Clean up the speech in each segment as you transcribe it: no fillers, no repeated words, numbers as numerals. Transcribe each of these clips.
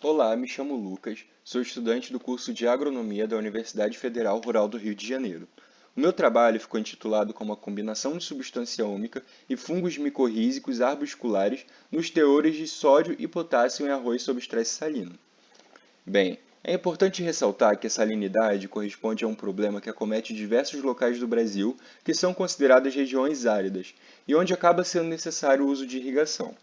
Olá, me chamo Lucas, sou estudante do curso de Agronomia da Universidade Federal Rural do Rio de Janeiro. O meu trabalho ficou intitulado como a combinação de substância úmica e fungos micorrízicos arbusculares nos teores de sódio e potássio em arroz sob estresse salino. Bem, é importante ressaltar que a salinidade corresponde a um problema que acomete diversos locais do Brasil que são consideradas regiões áridas e onde acaba sendo necessário o uso de irrigação.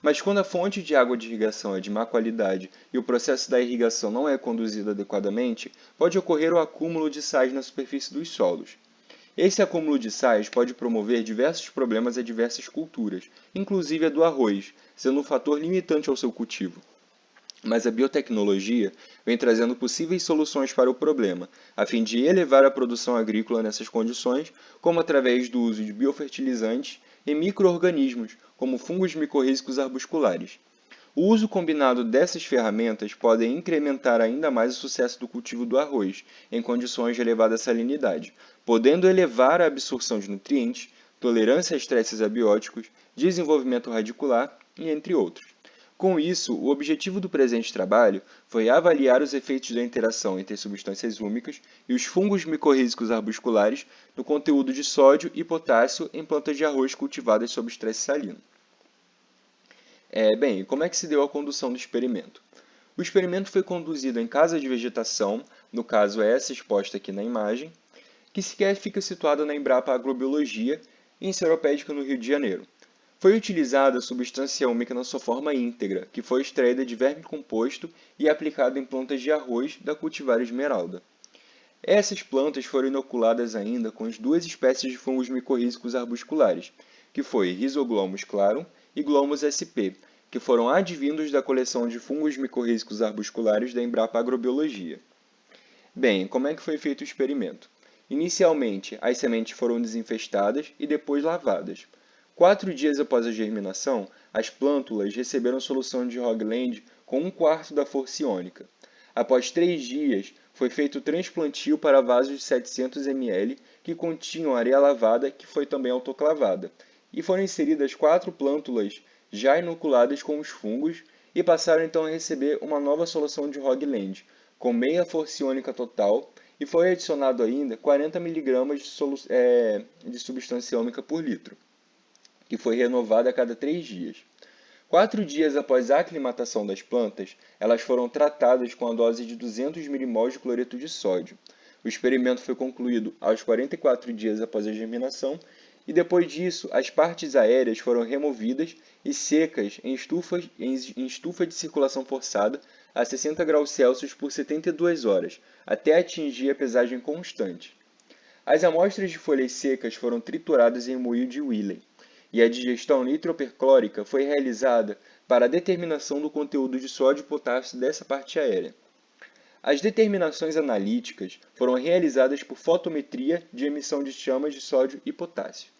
Mas quando a fonte de água de irrigação é de má qualidade e o processo da irrigação não é conduzido adequadamente, pode ocorrer o acúmulo de sais na superfície dos solos. Esse acúmulo de sais pode promover diversos problemas a diversas culturas, inclusive a do arroz, sendo um fator limitante ao seu cultivo. Mas a biotecnologia vem trazendo possíveis soluções para o problema, a fim de elevar a produção agrícola nessas condições, como através do uso de biofertilizantes e micro-organismos, como fungos micorrízicos arbusculares. O uso combinado dessas ferramentas pode incrementar ainda mais o sucesso do cultivo do arroz, em condições de elevada salinidade, podendo elevar a absorção de nutrientes, tolerância a estresses abióticos, desenvolvimento radicular e entre outros. Com isso, o objetivo do presente trabalho foi avaliar os efeitos da interação entre as substâncias úmicas e os fungos micorrízicos arbusculares no conteúdo de sódio e potássio em plantas de arroz cultivadas sob estresse salino. Bem, como é que se deu a condução do experimento? O experimento foi conduzido em casa de vegetação, no caso é essa exposta aqui na imagem, que sequer fica situada na Embrapa Agrobiologia, em Seropédica, no Rio de Janeiro. Foi utilizada a substância úmica na sua forma íntegra, que foi extraída de verme composto e aplicada em plantas de arroz da cultivar Esmeralda. Essas plantas foram inoculadas ainda com as duas espécies de fungos micorrízicos arbusculares, que foi Rhizoglomus clarum e Glomus sp, que foram advindos da coleção de fungos micorrízicos arbusculares da Embrapa Agrobiologia. Bem, como é que foi feito o experimento? Inicialmente, as sementes foram desinfestadas e depois lavadas. 4 dias após a germinação, as plântulas receberam solução de Hogland com 1/4 da força iônica. Após 3 dias, foi feito o transplantio para vasos de 700 ml que continham areia lavada, que foi também autoclavada, e foram inseridas 4 plântulas já inoculadas com os fungos e passaram então a receber uma nova solução de Hogland, com meia força iônica total, e foi adicionado ainda 40 mg de substância ômica por litro, que foi renovada a cada 3 dias. 4 dias após a aclimatação das plantas, elas foram tratadas com a dose de 200 mmol de cloreto de sódio. O experimento foi concluído aos 44 dias após a germinação, e depois disso, as partes aéreas foram removidas e secas em estufa de circulação forçada a 60 graus Celsius por 72 horas, até atingir a pesagem constante. As amostras de folhas secas foram trituradas em moinho de Wiley, e a digestão nitroperclórica foi realizada para a determinação do conteúdo de sódio e potássio dessa parte aérea. As determinações analíticas foram realizadas por fotometria de emissão de chamas de sódio e potássio.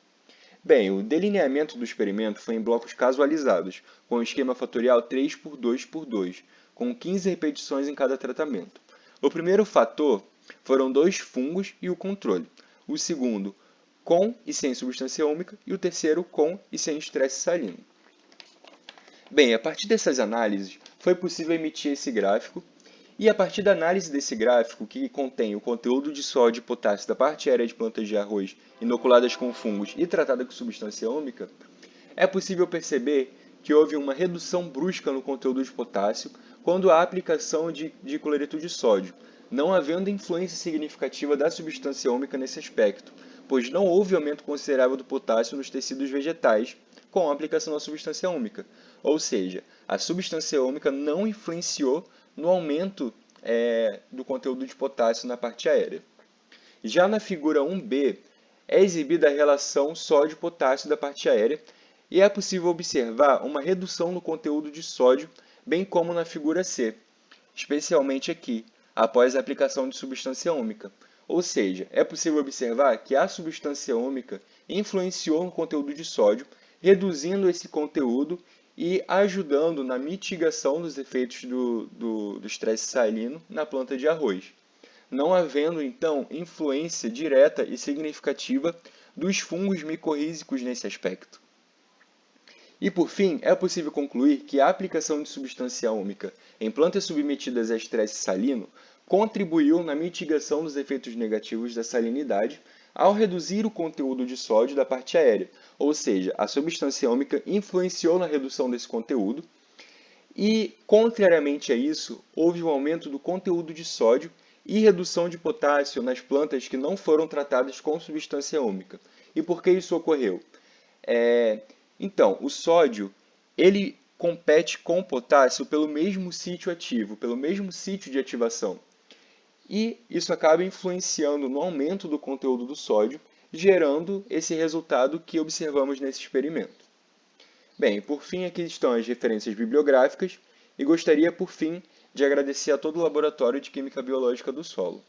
Bem, o delineamento do experimento foi em blocos casualizados, com o esquema fatorial 3x2x2, com 15 repetições em cada tratamento. O primeiro fator foram 2 fungos e o controle. O segundo, com e sem substância úmica, e o terceiro, com e sem estresse salino. Bem, a partir dessas análises, foi possível emitir esse gráfico, e a partir da análise desse gráfico, que contém o conteúdo de sódio e potássio da parte aérea de plantas de arroz inoculadas com fungos e tratadas com substância úmica, é possível perceber que houve uma redução brusca no conteúdo de potássio quando há aplicação de cloreto de sódio, não havendo influência significativa da substância úmica nesse aspecto, pois não houve aumento considerável do potássio nos tecidos vegetais com a aplicação da substância úmica. Ou seja, a substância úmica não influenciou no aumento do conteúdo de potássio na parte aérea. Já na figura 1b, é exibida a relação sódio-potássio da parte aérea e é possível observar uma redução no conteúdo de sódio, bem como na figura C, especialmente aqui, após a aplicação de substância úmica. Ou seja, é possível observar que a substância úmica influenciou no conteúdo de sódio, reduzindo esse conteúdo e ajudando na mitigação dos efeitos do estresse salino na planta de arroz, não havendo, então, influência direta e significativa dos fungos micorrízicos nesse aspecto. E por fim, é possível concluir que a aplicação de substância úmica em plantas submetidas a estresse salino contribuiu na mitigação dos efeitos negativos da salinidade ao reduzir o conteúdo de sódio da parte aérea, ou seja, a substância úmica influenciou na redução desse conteúdo e, contrariamente a isso, houve um aumento do conteúdo de sódio e redução de potássio nas plantas que não foram tratadas com substância úmica. E por que isso ocorreu? Então, o sódio, ele compete com o potássio pelo mesmo sítio ativo, pelo mesmo sítio de ativação. E isso acaba influenciando no aumento do conteúdo do sódio, gerando esse resultado que observamos nesse experimento. Bem, por fim, aqui estão as referências bibliográficas e gostaria, por fim, de agradecer a todo o Laboratório de Química Biológica do Solo.